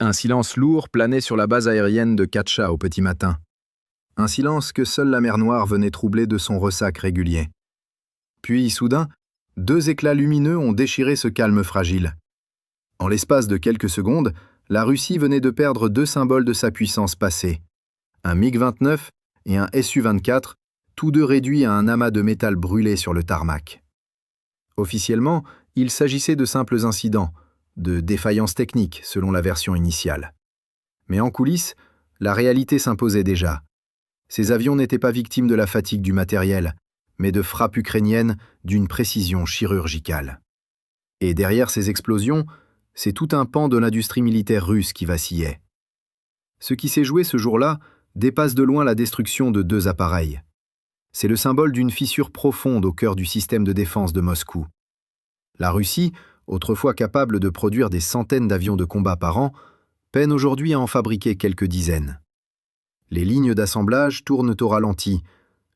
Un silence lourd planait sur la base aérienne de Katcha au petit matin. Un silence que seule la mer Noire venait troubler de son ressac régulier. Puis, soudain, deux éclats lumineux ont déchiré ce calme fragile. En l'espace de quelques secondes, la Russie venait de perdre deux symboles de sa puissance passée. Un MiG-29 et un Su-24, tous deux réduits à un amas de métal brûlé sur le tarmac. Officiellement, il s'agissait de simples incidents, de défaillances techniques selon la version initiale. Mais en coulisses, la réalité s'imposait déjà. Ces avions n'étaient pas victimes de la fatigue du matériel, mais de frappes ukrainiennes d'une précision chirurgicale. Et derrière ces explosions, c'est tout un pan de l'industrie militaire russe qui vacillait. Ce qui s'est joué ce jour-là dépasse de loin la destruction de deux appareils. C'est le symbole d'une fissure profonde au cœur du système de défense de Moscou. La Russie, autrefois capable de produire des centaines d'avions de combat par an, peine aujourd'hui à en fabriquer quelques dizaines. Les lignes d'assemblage tournent au ralenti,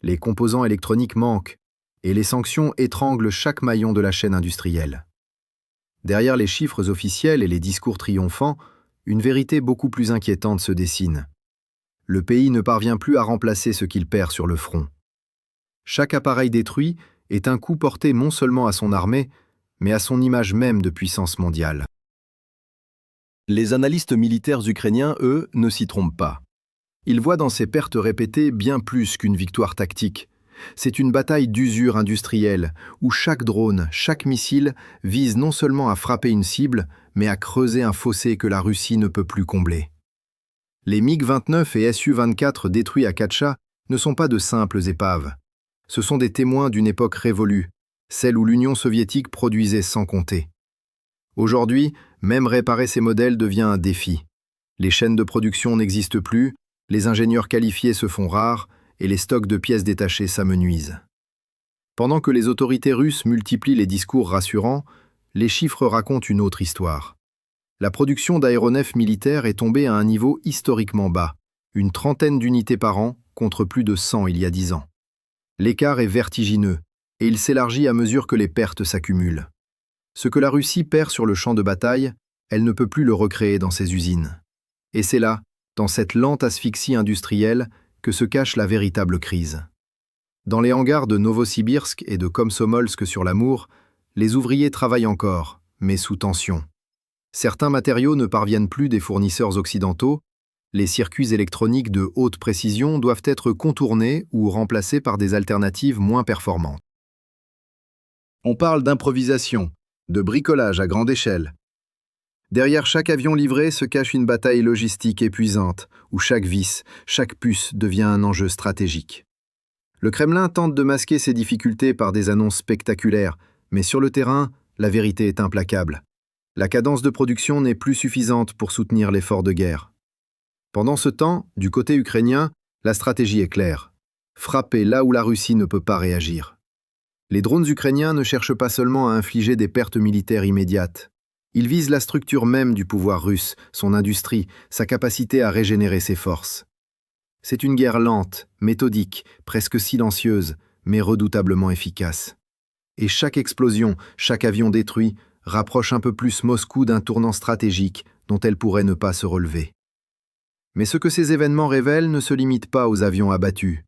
les composants électroniques manquent, et les sanctions étranglent chaque maillon de la chaîne industrielle. Derrière les chiffres officiels et les discours triomphants, une vérité beaucoup plus inquiétante se dessine. Le pays ne parvient plus à remplacer ce qu'il perd sur le front. Chaque appareil détruit est un coup porté non seulement à son armée, mais à son image même de puissance mondiale. Les analystes militaires ukrainiens, eux, ne s'y trompent pas. Ils voient dans ces pertes répétées bien plus qu'une victoire tactique. C'est une bataille d'usure industrielle, où chaque drone, chaque missile vise non seulement à frapper une cible, mais à creuser un fossé que la Russie ne peut plus combler. Les MiG-29 et Su-24 détruits à Katcha ne sont pas de simples épaves. Ce sont des témoins d'une époque révolue, celle où l'Union soviétique produisait sans compter. Aujourd'hui, même réparer ces modèles devient un défi. Les chaînes de production n'existent plus, les ingénieurs qualifiés se font rares et les stocks de pièces détachées s'amenuisent. Pendant que les autorités russes multiplient les discours rassurants, les chiffres racontent une autre histoire. La production d'aéronefs militaires est tombée à un niveau historiquement bas, une trentaine d'unités par an contre plus de 100 il y a 10 ans. L'écart est vertigineux et il s'élargit à mesure que les pertes s'accumulent. Ce que la Russie perd sur le champ de bataille, elle ne peut plus le recréer dans ses usines. Et c'est là, dans cette lente asphyxie industrielle, que se cache la véritable crise. Dans les hangars de Novosibirsk et de Komsomolsk sur l'Amour, les ouvriers travaillent encore, mais sous tension. Certains matériaux ne parviennent plus des fournisseurs occidentaux, les circuits électroniques de haute précision doivent être contournés ou remplacés par des alternatives moins performantes. On parle d'improvisation, de bricolage à grande échelle. Derrière chaque avion livré se cache une bataille logistique épuisante, où chaque vis, chaque puce devient un enjeu stratégique. Le Kremlin tente de masquer ses difficultés par des annonces spectaculaires, mais sur le terrain, la vérité est implacable. La cadence de production n'est plus suffisante pour soutenir l'effort de guerre. Pendant ce temps, du côté ukrainien, la stratégie est claire. Frapper là où la Russie ne peut pas réagir. Les drones ukrainiens ne cherchent pas seulement à infliger des pertes militaires immédiates. Ils visent la structure même du pouvoir russe, son industrie, sa capacité à régénérer ses forces. C'est une guerre lente, méthodique, presque silencieuse, mais redoutablement efficace. Et chaque explosion, chaque avion détruit, rapproche un peu plus Moscou d'un tournant stratégique dont elle pourrait ne pas se relever. Mais ce que ces événements révèlent ne se limite pas aux avions abattus.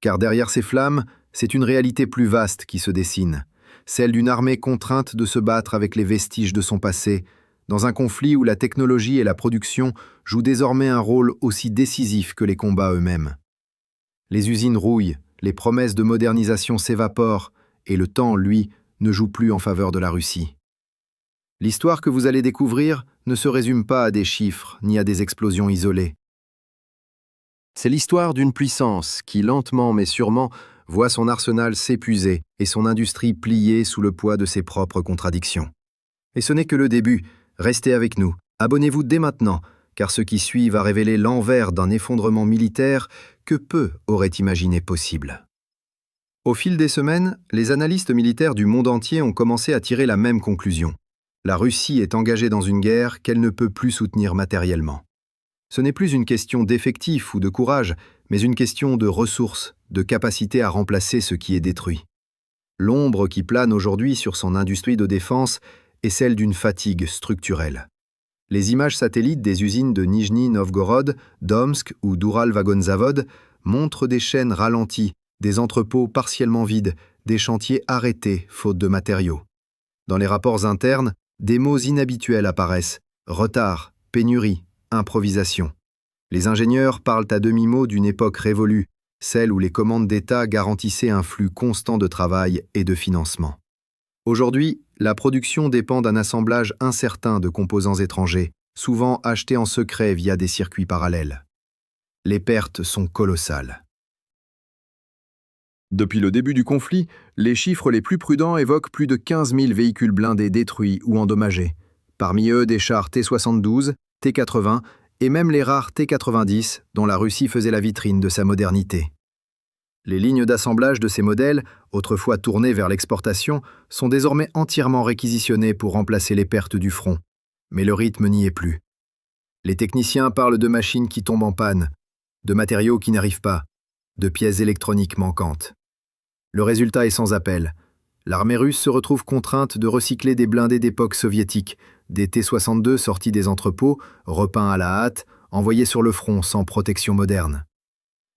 Car derrière ces flammes, c'est une réalité plus vaste qui se dessine, celle d'une armée contrainte de se battre avec les vestiges de son passé, dans un conflit où la technologie et la production jouent désormais un rôle aussi décisif que les combats eux-mêmes. Les usines rouillent, les promesses de modernisation s'évaporent, et le temps, lui, ne joue plus en faveur de la Russie. L'histoire que vous allez découvrir ne se résume pas à des chiffres ni à des explosions isolées. C'est l'histoire d'une puissance qui, lentement mais sûrement, voit son arsenal s'épuiser et son industrie plier sous le poids de ses propres contradictions. Et ce n'est que le début. Restez avec nous. Abonnez-vous dès maintenant, car ce qui suit va révéler l'envers d'un effondrement militaire que peu auraient imaginé possible. Au fil des semaines, les analystes militaires du monde entier ont commencé à tirer la même conclusion. La Russie est engagée dans une guerre qu'elle ne peut plus soutenir matériellement. Ce n'est plus une question d'effectifs ou de courage, mais une question de ressources, de capacité à remplacer ce qui est détruit. L'ombre qui plane aujourd'hui sur son industrie de défense est celle d'une fatigue structurelle. Les images satellites des usines de Nijni Novgorod, d'Omsk ou d'Ural-Vagonzavod montrent des chaînes ralenties, des entrepôts partiellement vides, des chantiers arrêtés faute de matériaux. Dans les rapports internes, des mots inhabituels apparaissent: retard, pénurie, improvisation. Les ingénieurs parlent à demi-mot d'une époque révolue, celle où les commandes d'État garantissaient un flux constant de travail et de financement. Aujourd'hui, la production dépend d'un assemblage incertain de composants étrangers, souvent achetés en secret via des circuits parallèles. Les pertes sont colossales. Depuis le début du conflit, les chiffres les plus prudents évoquent plus de 15 000 véhicules blindés détruits ou endommagés. Parmi eux, des chars T-72, T-80 et même les rares T-90 dont la Russie faisait la vitrine de sa modernité. Les lignes d'assemblage de ces modèles, autrefois tournées vers l'exportation, sont désormais entièrement réquisitionnées pour remplacer les pertes du front. Mais le rythme n'y est plus. Les techniciens parlent de machines qui tombent en panne, de matériaux qui n'arrivent pas, de pièces électroniques manquantes. Le résultat est sans appel. L'armée russe se retrouve contrainte de recycler des blindés d'époque soviétique, des T-62 sortis des entrepôts, repeints à la hâte, envoyés sur le front sans protection moderne.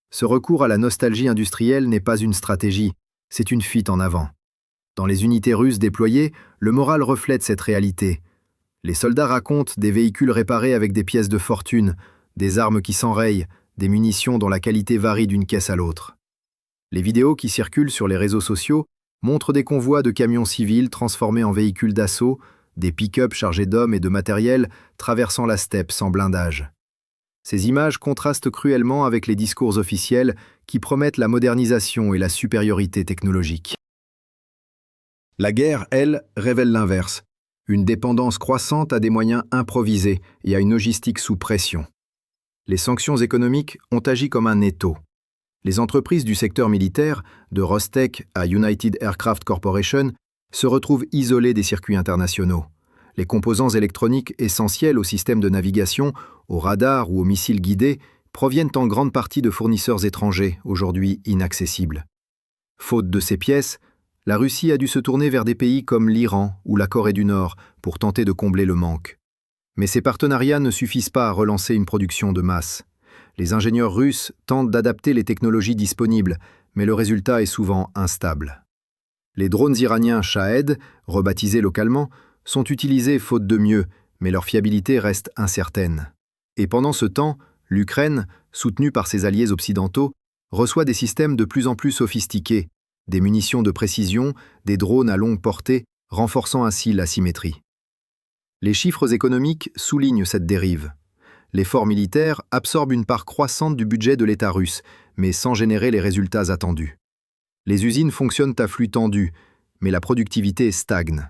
Ce recours à la nostalgie industrielle n'est pas une stratégie, c'est une fuite en avant. Dans les unités russes déployées, le moral reflète cette réalité. Les soldats racontent des véhicules réparés avec des pièces de fortune, des armes qui s'enrayent, des munitions dont la qualité varie d'une caisse à l'autre. Les vidéos qui circulent sur les réseaux sociaux montrent des convois de camions civils transformés en véhicules d'assaut, des pick-up chargés d'hommes et de matériel traversant la steppe sans blindage. Ces images contrastent cruellement avec les discours officiels qui promettent la modernisation et la supériorité technologique. La guerre, elle, révèle l'inverse, une dépendance croissante à des moyens improvisés et à une logistique sous pression. Les sanctions économiques ont agi comme un étau. Les entreprises du secteur militaire, de Rostec à United Aircraft Corporation, se retrouvent isolées des circuits internationaux. Les composants électroniques essentiels au système de navigation, aux radars ou aux missiles guidés proviennent en grande partie de fournisseurs étrangers, aujourd'hui inaccessibles. Faute de ces pièces, la Russie a dû se tourner vers des pays comme l'Iran ou la Corée du Nord pour tenter de combler le manque. Mais ces partenariats ne suffisent pas à relancer une production de masse. Les ingénieurs russes tentent d'adapter les technologies disponibles, mais le résultat est souvent instable. Les drones iraniens Shahed, rebaptisés localement, sont utilisés faute de mieux, mais leur fiabilité reste incertaine. Et pendant ce temps, l'Ukraine, soutenue par ses alliés occidentaux, reçoit des systèmes de plus en plus sophistiqués, des munitions de précision, des drones à longue portée, renforçant ainsi l'asymétrie. Les chiffres économiques soulignent cette dérive. L'effort militaire absorbe une part croissante du budget de l'État russe, mais sans générer les résultats attendus. Les usines fonctionnent à flux tendu, mais la productivité stagne.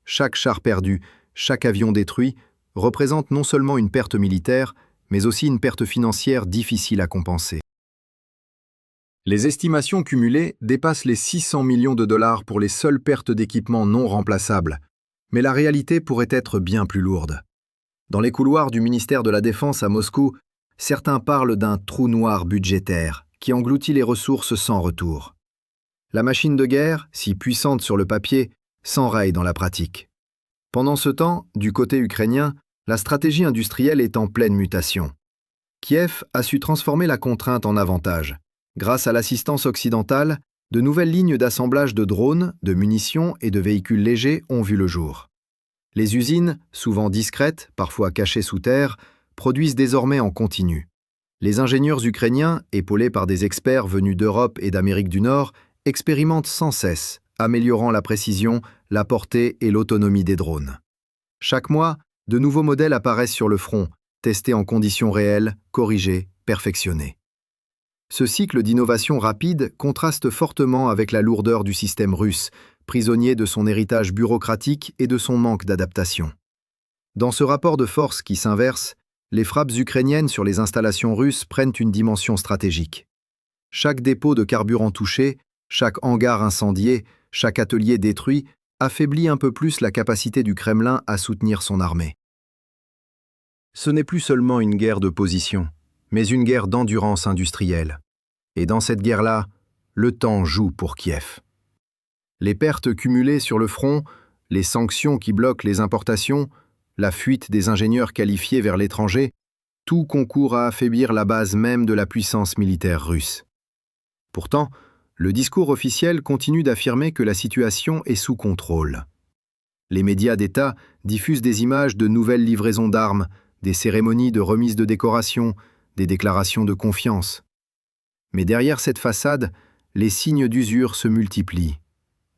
Chaque char perdu, chaque avion détruit, représente non seulement une perte militaire, mais aussi une perte financière difficile à compenser. Les estimations cumulées dépassent les 600 millions de dollars pour les seules pertes d'équipements non remplaçables, mais la réalité pourrait être bien plus lourde. Dans les couloirs du ministère de la Défense à Moscou, certains parlent d'un trou noir budgétaire qui engloutit les ressources sans retour. La machine de guerre, si puissante sur le papier, s'enraye dans la pratique. Pendant ce temps, du côté ukrainien, la stratégie industrielle est en pleine mutation. Kiev a su transformer la contrainte en avantage. Grâce à l'assistance occidentale, de nouvelles lignes d'assemblage de drones, de munitions et de véhicules légers ont vu le jour. Les usines, souvent discrètes, parfois cachées sous terre, produisent désormais en continu. Les ingénieurs ukrainiens, épaulés par des experts venus d'Europe et d'Amérique du Nord, expérimentent sans cesse, améliorant la précision, la portée et l'autonomie des drones. Chaque mois, de nouveaux modèles apparaissent sur le front, testés en conditions réelles, corrigés, perfectionnés. Ce cycle d'innovation rapide contraste fortement avec la lourdeur du système russe, prisonnier de son héritage bureaucratique et de son manque d'adaptation. Dans ce rapport de force qui s'inverse, les frappes ukrainiennes sur les installations russes prennent une dimension stratégique. Chaque dépôt de carburant touché, chaque hangar incendié, chaque atelier détruit affaiblit un peu plus la capacité du Kremlin à soutenir son armée. Ce n'est plus seulement une guerre de position, mais une guerre d'endurance industrielle. Et dans cette guerre-là, le temps joue pour Kiev. Les pertes cumulées sur le front, les sanctions qui bloquent les importations, la fuite des ingénieurs qualifiés vers l'étranger, tout concourt à affaiblir la base même de la puissance militaire russe. Pourtant, le discours officiel continue d'affirmer que la situation est sous contrôle. Les médias d'État diffusent des images de nouvelles livraisons d'armes, des cérémonies de remise de décorations, des déclarations de confiance. Mais derrière cette façade, les signes d'usure se multiplient.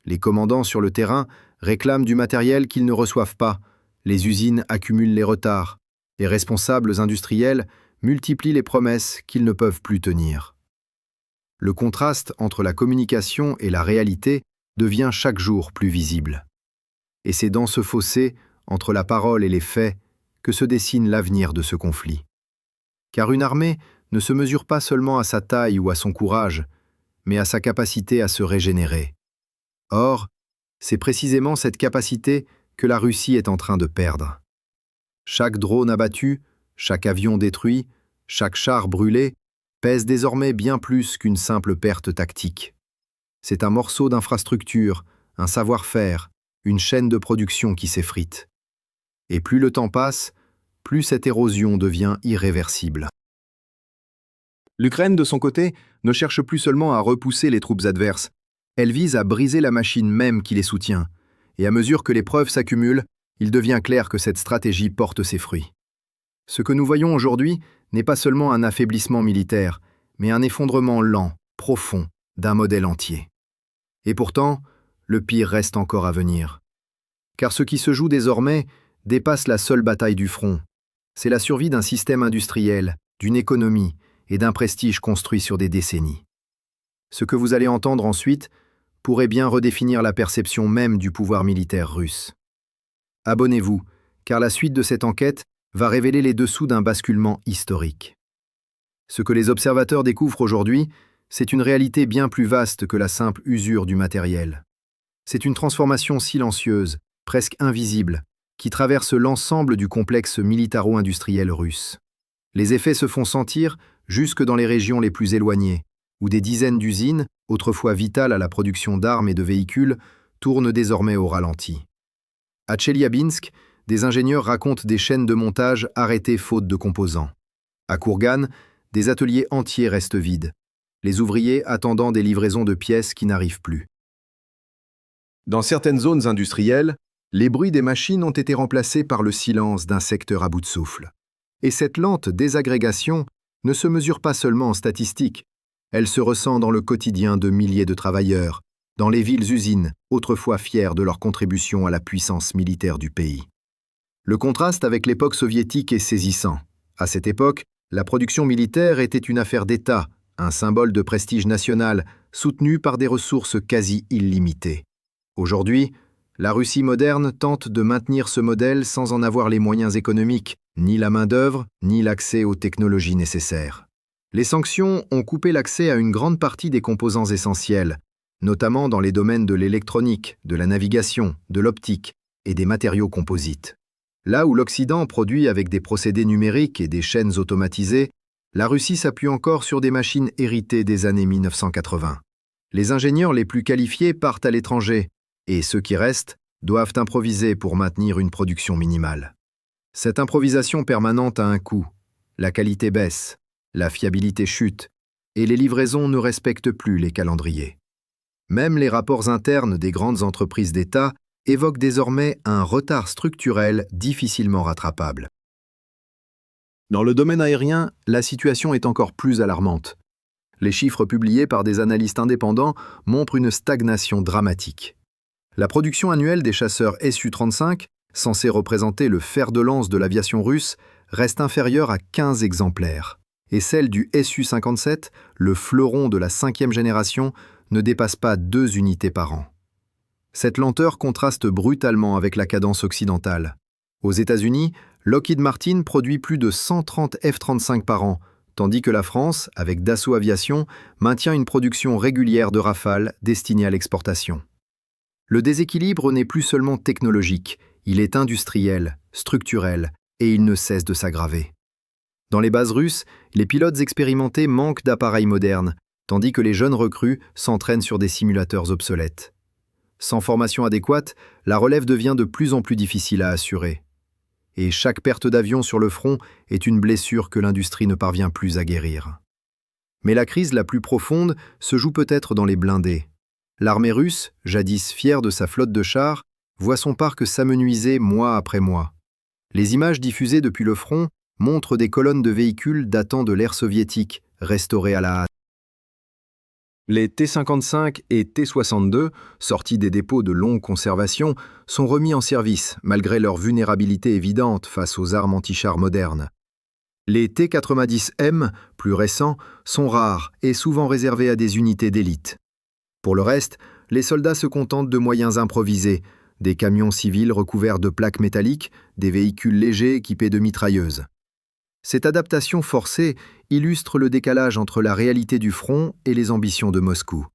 Les commandants sur le terrain réclament du matériel qu'ils ne reçoivent pas, les usines accumulent les retards, les responsables industriels multiplient les promesses qu'ils ne peuvent plus tenir. Le contraste entre la communication et la réalité devient chaque jour plus visible. Et c'est dans ce fossé, entre la parole et les faits, que se dessine l'avenir de ce conflit. Car une armée ne se mesure pas seulement à sa taille ou à son courage, mais à sa capacité à se régénérer. Or, c'est précisément cette capacité que la Russie est en train de perdre. Chaque drone abattu, chaque avion détruit, chaque char brûlé pèse désormais bien plus qu'une simple perte tactique. C'est un morceau d'infrastructure, un savoir-faire, une chaîne de production qui s'effrite. Et plus le temps passe, plus cette érosion devient irréversible. L'Ukraine, de son côté, ne cherche plus seulement à repousser les troupes adverses, elle vise à briser la machine même qui les soutient. Et à mesure que les preuves s'accumulent, il devient clair que cette stratégie porte ses fruits. Ce que nous voyons aujourd'hui n'est pas seulement un affaiblissement militaire, mais un effondrement lent, profond, d'un modèle entier. Et pourtant, le pire reste encore à venir. Car ce qui se joue désormais dépasse la seule bataille du front. C'est la survie d'un système industriel, d'une économie et d'un prestige construit sur des décennies. Ce que vous allez entendre ensuite pourrait bien redéfinir la perception même du pouvoir militaire russe. Abonnez-vous, car la suite de cette enquête va révéler les dessous d'un basculement historique. Ce que les observateurs découvrent aujourd'hui, c'est une réalité bien plus vaste que la simple usure du matériel. C'est une transformation silencieuse, presque invisible, qui traverse l'ensemble du complexe militaro-industriel russe. Les effets se font sentir jusque dans les régions les plus éloignées, où des dizaines d'usines, autrefois vitales à la production d'armes et de véhicules, tournent désormais au ralenti. À Tcheliabinsk, des ingénieurs racontent des chaînes de montage arrêtées faute de composants. À Kourgan, des ateliers entiers restent vides, les ouvriers attendant des livraisons de pièces qui n'arrivent plus. Dans certaines zones industrielles, les bruits des machines ont été remplacés par le silence d'un secteur à bout de souffle. Et cette lente désagrégation ne se mesure pas seulement en statistiques, elle se ressent dans le quotidien de milliers de travailleurs, dans les villes-usines, autrefois fières de leur contribution à la puissance militaire du pays. Le contraste avec l'époque soviétique est saisissant. À cette époque, la production militaire était une affaire d'État, un symbole de prestige national, soutenu par des ressources quasi illimitées. Aujourd'hui, la Russie moderne tente de maintenir ce modèle sans en avoir les moyens économiques, ni la main-d'œuvre, ni l'accès aux technologies nécessaires. Les sanctions ont coupé l'accès à une grande partie des composants essentiels, notamment dans les domaines de l'électronique, de la navigation, de l'optique et des matériaux composites. Là où l'Occident produit avec des procédés numériques et des chaînes automatisées, la Russie s'appuie encore sur des machines héritées des années 1980. Les ingénieurs les plus qualifiés partent à l'étranger, et ceux qui restent doivent improviser pour maintenir une production minimale. Cette improvisation permanente a un coût. La qualité baisse, la fiabilité chute, et les livraisons ne respectent plus les calendriers. Même les rapports internes des grandes entreprises d'État évoquent désormais un retard structurel difficilement rattrapable. Dans le domaine aérien, la situation est encore plus alarmante. Les chiffres publiés par des analystes indépendants montrent une stagnation dramatique. La production annuelle des chasseurs Su-35, censés représenter le fer de lance de l'aviation russe, reste inférieure à 15 exemplaires. Et celle du Su-57, le fleuron de la 5e génération, ne dépasse pas 2 unités par an. Cette lenteur contraste brutalement avec la cadence occidentale. Aux États-Unis, Lockheed Martin produit plus de 130 F-35 par an, tandis que la France, avec Dassault Aviation, maintient une production régulière de Rafale destinée à l'exportation. Le déséquilibre n'est plus seulement technologique, il est industriel, structurel, et il ne cesse de s'aggraver. Dans les bases russes, les pilotes expérimentés manquent d'appareils modernes, tandis que les jeunes recrues s'entraînent sur des simulateurs obsolètes. Sans formation adéquate, la relève devient de plus en plus difficile à assurer. et chaque perte d'avion sur le front est une blessure que l'industrie ne parvient plus à guérir. Mais la crise la plus profonde se joue peut-être dans les blindés. L'armée russe, jadis fière de sa flotte de chars, voit son parc s'amenuiser mois après mois. Les images diffusées depuis le front montrent des colonnes de véhicules datant de l'ère soviétique, restaurées à la hâte. Les T-55 et T-62, sortis des dépôts de longue conservation, sont remis en service, malgré leur vulnérabilité évidente face aux armes anti-chars modernes. Les T-90M, plus récents, sont rares et souvent réservés à des unités d'élite. Pour le reste, les soldats se contentent de moyens improvisés, des camions civils recouverts de plaques métalliques, des véhicules légers équipés de mitrailleuses. Cette adaptation forcée illustre le décalage entre la réalité du front et les ambitions de Moscou.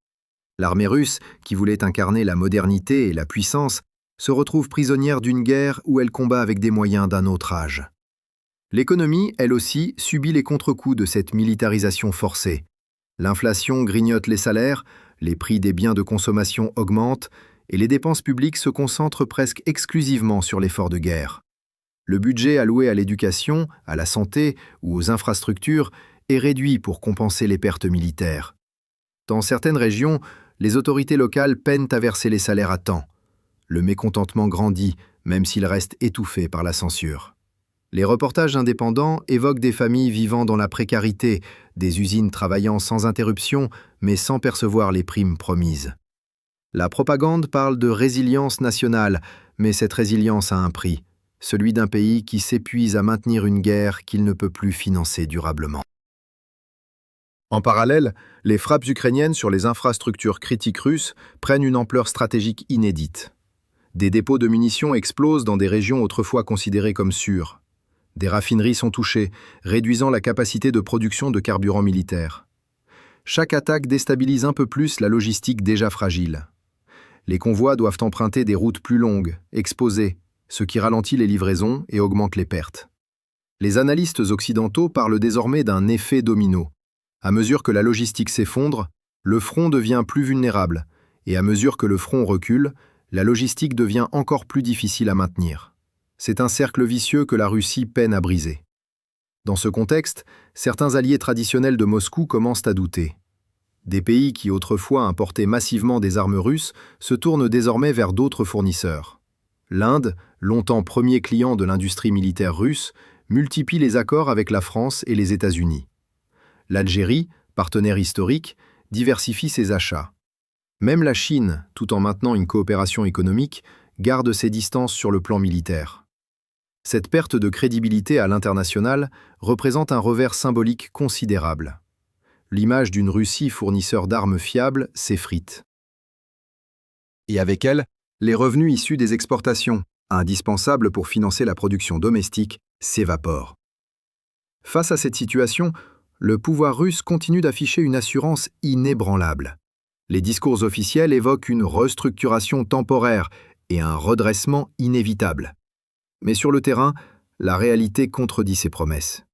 L'armée russe, qui voulait incarner la modernité et la puissance, se retrouve prisonnière d'une guerre où elle combat avec des moyens d'un autre âge. L'économie, elle aussi, subit les contre-coups de cette militarisation forcée. L'inflation grignote les salaires, les prix des biens de consommation augmentent et les dépenses publiques se concentrent presque exclusivement sur l'effort de guerre. Le budget alloué à l'éducation, à la santé ou aux infrastructures est réduit pour compenser les pertes militaires. Dans certaines régions, les autorités locales peinent à verser les salaires à temps. Le mécontentement grandit, même s'il reste étouffé par la censure. Les reportages indépendants évoquent des familles vivant dans la précarité, des usines travaillant sans interruption, mais sans percevoir les primes promises. La propagande parle de résilience nationale, mais cette résilience a un prix. Celui d'un pays qui s'épuise à maintenir une guerre qu'il ne peut plus financer durablement. En parallèle, les frappes ukrainiennes sur les infrastructures critiques russes prennent une ampleur stratégique inédite. Des dépôts de munitions explosent dans des régions autrefois considérées comme sûres. Des raffineries sont touchées, réduisant la capacité de production de carburant militaire. Chaque attaque déstabilise un peu plus la logistique déjà fragile. Les convois doivent emprunter des routes plus longues, exposées, ce qui ralentit les livraisons et augmente les pertes. Les analystes occidentaux parlent désormais d'un effet domino. À mesure que la logistique s'effondre, le front devient plus vulnérable, et à mesure que le front recule, la logistique devient encore plus difficile à maintenir. C'est un cercle vicieux que la Russie peine à briser. Dans ce contexte, certains alliés traditionnels de Moscou commencent à douter. Des pays qui autrefois importaient massivement des armes russes se tournent désormais vers d'autres fournisseurs. L'Inde, longtemps premier client de l'industrie militaire russe, multiplie les accords avec la France et les États-Unis. L'Algérie, partenaire historique, diversifie ses achats. Même la Chine, tout en maintenant une coopération économique, garde ses distances sur le plan militaire. Cette perte de crédibilité à l'international représente un revers symbolique considérable. L'image d'une Russie fournisseur d'armes fiables s'effrite. Et avec elle, les revenus issus des exportations, indispensables pour financer la production domestique, s'évaporent. Face à cette situation, le pouvoir russe continue d'afficher une assurance inébranlable. Les discours officiels évoquent une restructuration temporaire et un redressement inévitable. Mais sur le terrain, la réalité contredit ces promesses.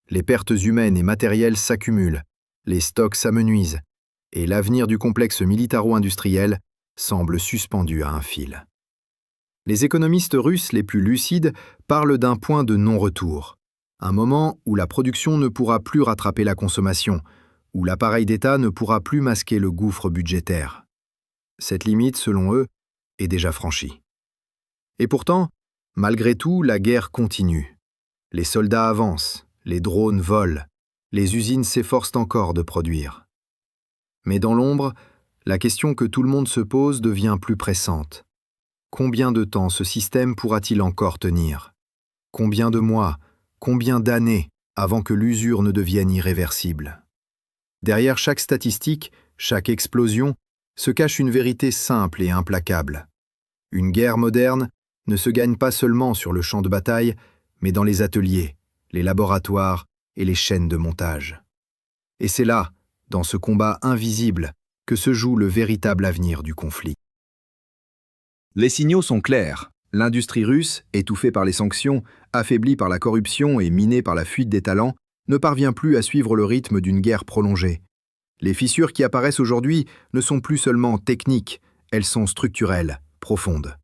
Les pertes humaines et matérielles s'accumulent, les stocks s'amenuisent, et l'avenir du complexe militaro-industriel semble suspendu à un fil. Les économistes russes les plus lucides parlent d'un point de non-retour, un moment où la production ne pourra plus rattraper la consommation, où l'appareil d'État ne pourra plus masquer le gouffre budgétaire. Cette limite, selon eux, est déjà franchie. Et pourtant, malgré tout, la guerre continue. Les soldats avancent, les drones volent, les usines s'efforcent encore de produire. Mais dans l'ombre, la question que tout le monde se pose devient plus pressante. Combien de temps ce système pourra-t-il encore tenir? Combien de mois, combien d'années avant que l'usure ne devienne irréversible? Derrière chaque statistique, chaque explosion, se cache une vérité simple et implacable. Une guerre moderne ne se gagne pas seulement sur le champ de bataille, mais dans les ateliers, les laboratoires et les chaînes de montage. Et c'est là, dans ce combat invisible, que se joue le véritable avenir du conflit. Les signaux sont clairs. L'industrie russe, étouffée par les sanctions, affaiblie par la corruption et minée par la fuite des talents, ne parvient plus à suivre le rythme d'une guerre prolongée. Les fissures qui apparaissent aujourd'hui ne sont plus seulement techniques, elles sont structurelles, profondes.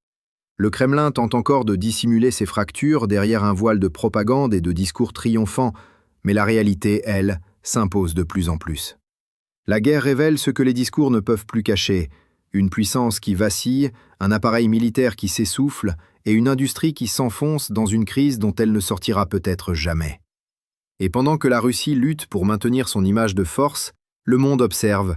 Le Kremlin tente encore de dissimuler ses fractures derrière un voile de propagande et de discours triomphants, mais la réalité, elle, s'impose de plus en plus. La guerre révèle ce que les discours ne peuvent plus cacher, une puissance qui vacille, un appareil militaire qui s'essouffle et une industrie qui s'enfonce dans une crise dont elle ne sortira peut-être jamais. Et pendant que la Russie lutte pour maintenir son image de force, le monde observe,